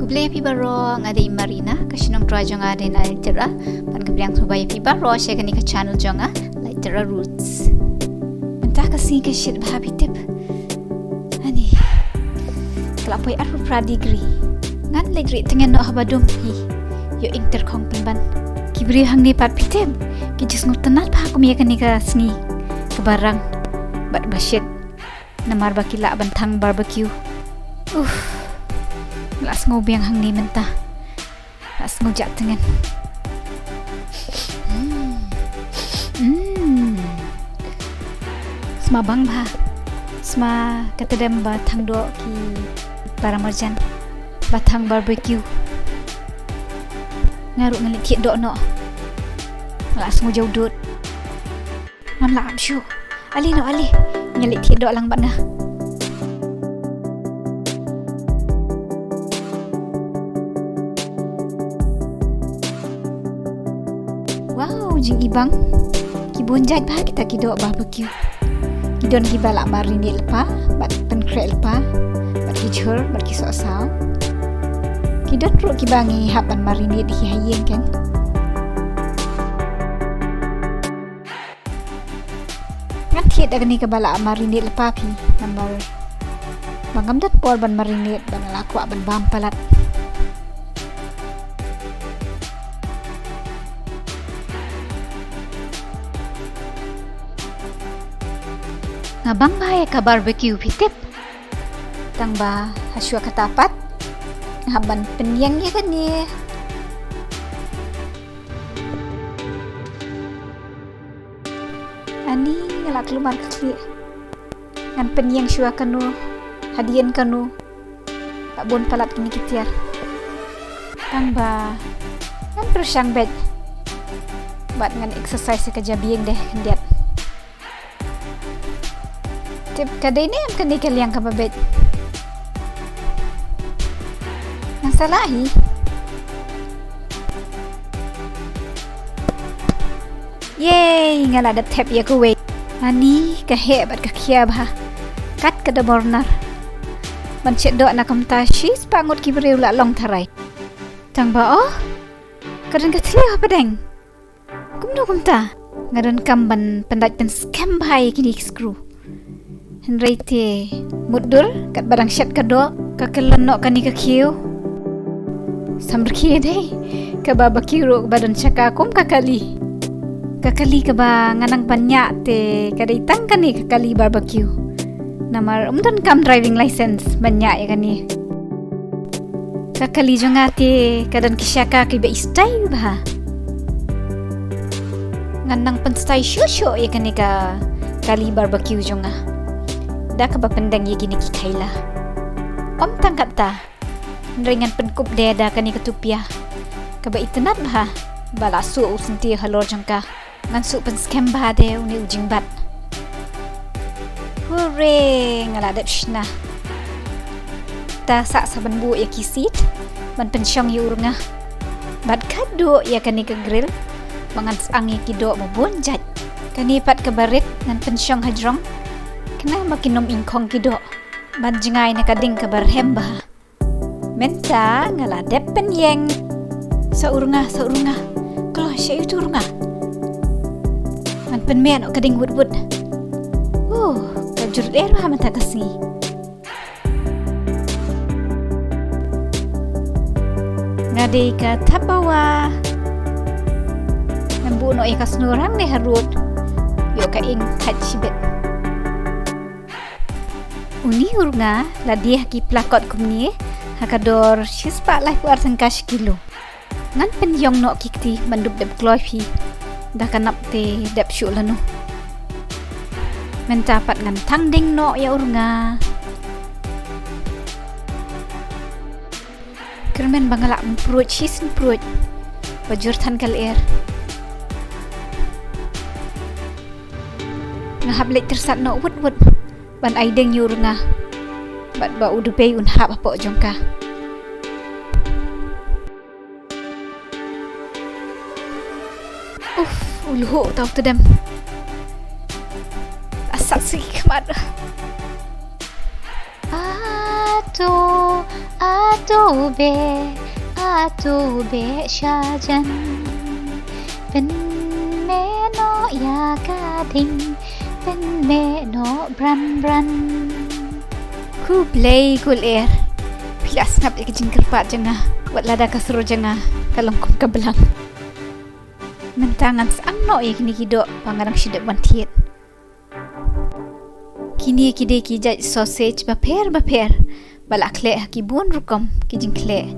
Kebliang pibaro ngade Marina kasinong tua jonga den alitera pan kebliang subaya pibaro share kani ka channel jonga litera roots. Mentah kasi ka shit bahabi tip. Ani. Kelapoi arpu pradigri. Ngan legri tengen no habadum hi. Yo interkong penban. Kibri hang ni pat pitep. Ki jis ngutenat pa aku miya kani ka sni. Kebarang bat basyet. Namar bakila bantang barbecue. Las ngobiang hang ni mentah. Las ngojak tengen. Sma bang bah. Sma katadam batang do ki baramarjan. Batang barbecue. Ngaruk ngalik tiak do no. Las ngojau dut. Ngan laam syu. Ali no ali. Ngalik tiak do lang batna. Wow, jing ibang. Kibun jat bah kita kidok barbecue. Kidon kibalak marinate lepa, bat penkret lepa, bat kicur, bat kisok saw. Kidon ruk kibangi hapan marinate di hayeng kan. Ngan tiet dah ni kebalak marinate lepa pi. Nambar bangam dat por ban marinate ban laku ban bampalat. Ngabang bahaya ka barbecue pitip. Tang ba haswa katapat. Ngaban penyang ya kan ni. Ani ngalak lumar kali. Ngan penyang syua kanu. Hadian kanu. Tak bon palat kini kitiar. Tang ba ngan persyang bed. Bat ngan exercise ke jabieng deh kendiat. Tip kadai ni am kani kaliang ka babet. Nang salahi. Yey, ngala ada tap ya kuwe. Ani ka hebat ka kia bah. Kat kada bornar. Man cek dok nak kamtashi spangut ki beriu la long tarai. Tang ba oh. Kadang ka tliah padang. Kumno kumta. Ngaran kamban pendat pen scam bhai kini screw. Henrite mudur kat barang syat kado kakelan nok kani kakiu samberki deh ke barbecue ro badan cakakum kakali ke ba nganang banyak te kadaitang kani kakali barbecue namar umdan kam driving license banyak ya kani kakali jonga te kadan kisyaka ki ba style bah nganang pen style shusho ya kani ka kali barbecue jonga dah ka bapendang ye gini ki kaila om tangkat ta ringan penkup de da kani ketupia ka ba itenat bah bala su usinti halor jangka ngan su pen scam bah de uni ujing bat hore ngala dep shna ta sak saban bu ya kisit man pensyong yu urunga bat kado ya kani ke grill mangan angi kido mabon jat kani pat ke barit ngan pensyong hajrong kena makinom ingkong kido banjingai na kading kabarhem bah menta ngala depen yeng saurunga kalau sya itu urunga man penmen o kading wud kajur er bah mata kasi ngade ka tabawa nambu no ikas nurang ne harut yo ka ing kachibet uni urunga ladiah ki plakot kumni hakador shispa lai puar sangkash kilo ngan penyong no kikti mandup dep kloi phi dah kanap te dep syu lanu mentapat ngan tangding no ya urunga kermen bangalak mprut hisin prut bajur tan kal air ngahab lek tersat no wud ban aideng yurunga bat ba udupei unha apa jongka uluh tau tedam asal sih kemat ato Atobe Shajan Ben Meno Ya Gading Ben Meno Bran Ku play kul air Pilas ngap ik jingkir pat jengah Wat lada kasro jengah Kalongkum kabelang Mentangan sang no ik ni kido Pangarang syidap bantiet Kini kide kijaj sausage baper Balak kle haki bun rukom kijing kle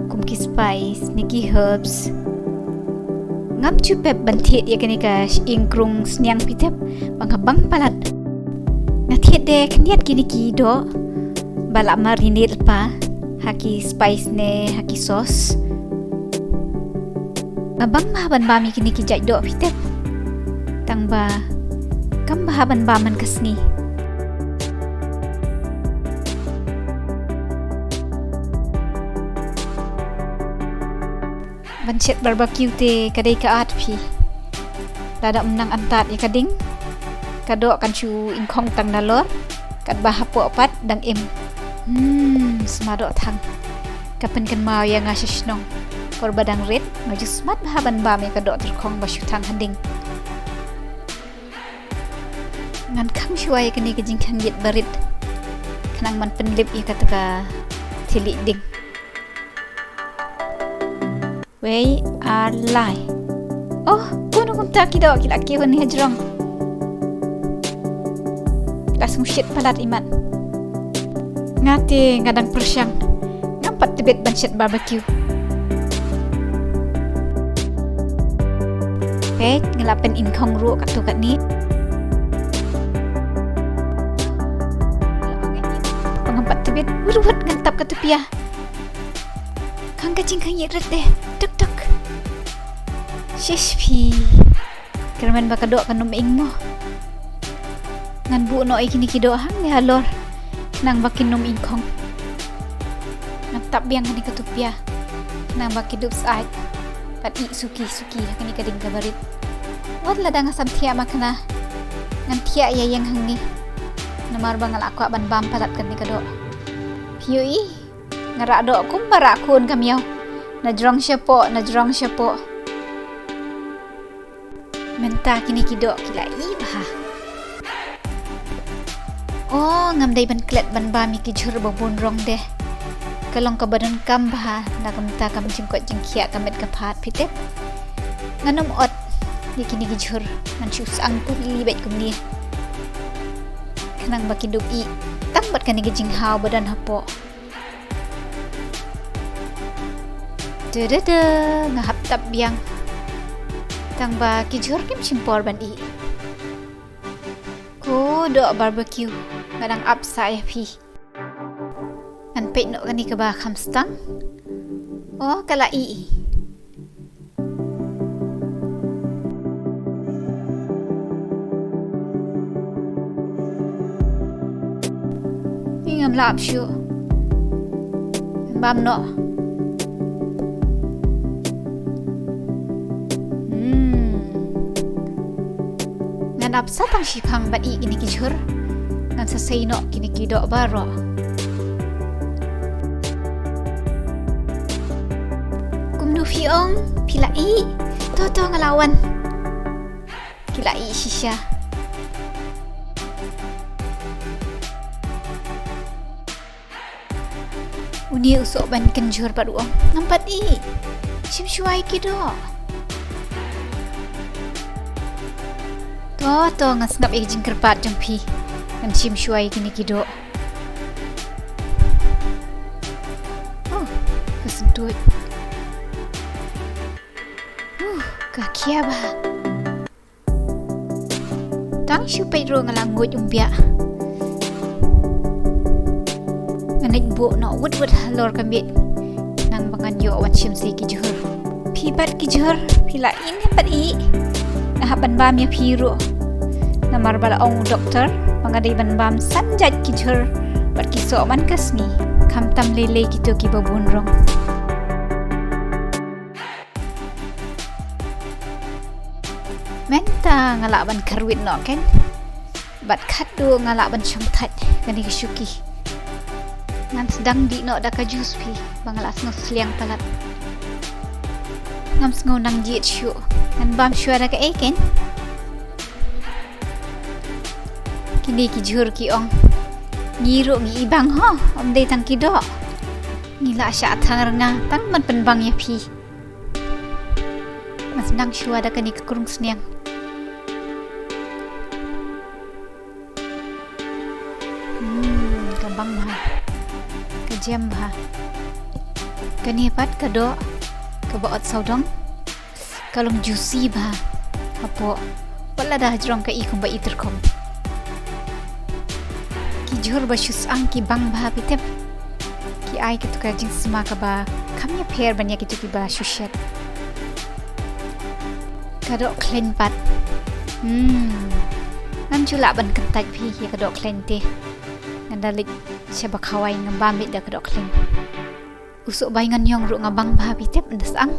Kum ki spice niki herbs Ngam cupep bantiet ya kani kash ingkrung sniang pitep Banghabang palat Ngatiet dek niat kini kido Balak marinate pa Haki spice ne haki sauce Ngabang mahaban bami kini kijaj do pitep Tangba Kam mahaban baman kasni Bancet barbecue te kadai kaat pi Lada menang antat ya kading Kadok kan cu ingkong tang nalor Kad bahapo opat dang im Semadok tang Kapan kan mau yang ngasih nong Korbadang red Maju semat bahaban bami kadok terkong basu tang handing Ngan kang syuai kini kejing kan yit barit Kenang man penlip ya kata tilik ding We are lie. Oh, kuno kumta kido kilaki ni hajrong. Langsung shit palat iman. Ngati ngadang persyang. Ngampat tebet bancet barbecue. Ngelapen inkong ru kat tu kat ni. Pengampat tebet urut ngantap kat tepiah. Kang kacing kang yet deh. Tuk Shish pi Kerman bakadok kanum ingmo Ngan bu no ikini kido hang ni halor Nang bakin num ingkong Nang tap biang kani katupya Nang bakidup saat Pat i suki Kani kading kabarit Wad lada ngasam tiak makana Ngan tiak ya yang hangi Namar bangal aku aban bam palat kani kadok Piui Ngarak dok kum barak kun kamiau Najrong syapo Menta kini kido kilai bah Oh ngamdai ban klet ban bami kijur babun rong deh Kalong ka badan kam bah Nakamta kam jengkot jengkia kamet kapat pitep Nganum ot Di kini kijur Mancus angkut libet kumni Kenang bakiduk i Tambat kani kijing hau badan hapo Dede ngahap tap biang Tangba kijur kim simpor ban i Ko do barbecue Ngadang up saya pi Ngan pek no kani keba kamstang Oh kala i Ngam lap syu Bam no Ngan apsa tang shipang bat i kini kijur Ngan sasay no kini kido baro Kumnu fiong Pila i Toto ngalawan Kila i shisha Uni usok ban kenjur paruong Ngampat i Shimshuai kido To ngasngap jing kerpat jampi Ngam sim syuai kini kido Oh kesentut Kakia bah Tang syupai ro ngalangut umbia Nganik bu no wud halor kambit Nang bangan yo wan sim si kijur Pibat kijur Pila in hebat i Nahaban bam ya piru Namar bala ong doktor Mangadai ban bam sanjat kijur Bat kisok man kasni Kam tam lele gitu ki babun rong Menta ngalak ban karwit no kan Bat kadu ngalak ban syongtat Gani kesyuki Ngan sedang di no da ka jus pi bangalas no sliang palat. Ngam sngo nang jiet syu ngan bam syuara ka eken. Kini ki jur ki ong ngiru ngi ibang ho om dei tang ki do. Ngila sya thang renga tang man penbang ya pi. Mas nang syuara ka ni ka kurung sniang. Kambang bah. Kejam bah. Kani pat kado kebaot saudong kalong juicy bah. Apo wala dah jrong ka ikong ba iterkom. Kijur ba syus ang ki bang bah pitep. Ki ai kitu ka jing sma ka ba kamya pair banya kitu ki ba syushet. Kado klen pat. Nan chula ban kentaj pi ya kado klen te. Ngandalik siya ba kaway ng bamit da kado klen. Usok bay ngan yong ru ngabang bah pitep ndas ang.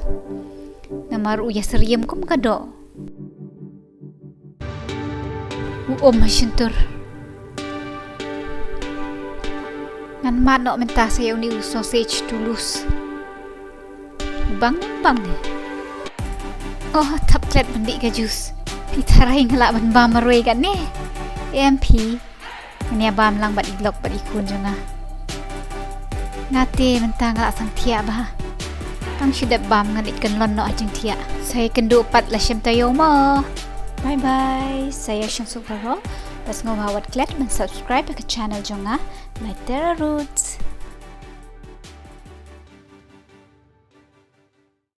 Namaru ya seriem kum kado. Uom masyuntur. Ngan mat no menta sayaw ni sausage tulus. Bang ne. Oh, taplet mandi ka juice. Pitaray ngala ban ba maroy kan ne. MP. Ngania bam lang bat iglok bat ikun janga. Ngate menta ngala sang tia ba. Ang syudap bam ngan ikan lon no ajeng tia. Saya kendo pat la syam tayo mo. Bye bye. Saya Syang Sukaro. Pas ngawawat klet men subscribe ke channel jonga My Terra Roots.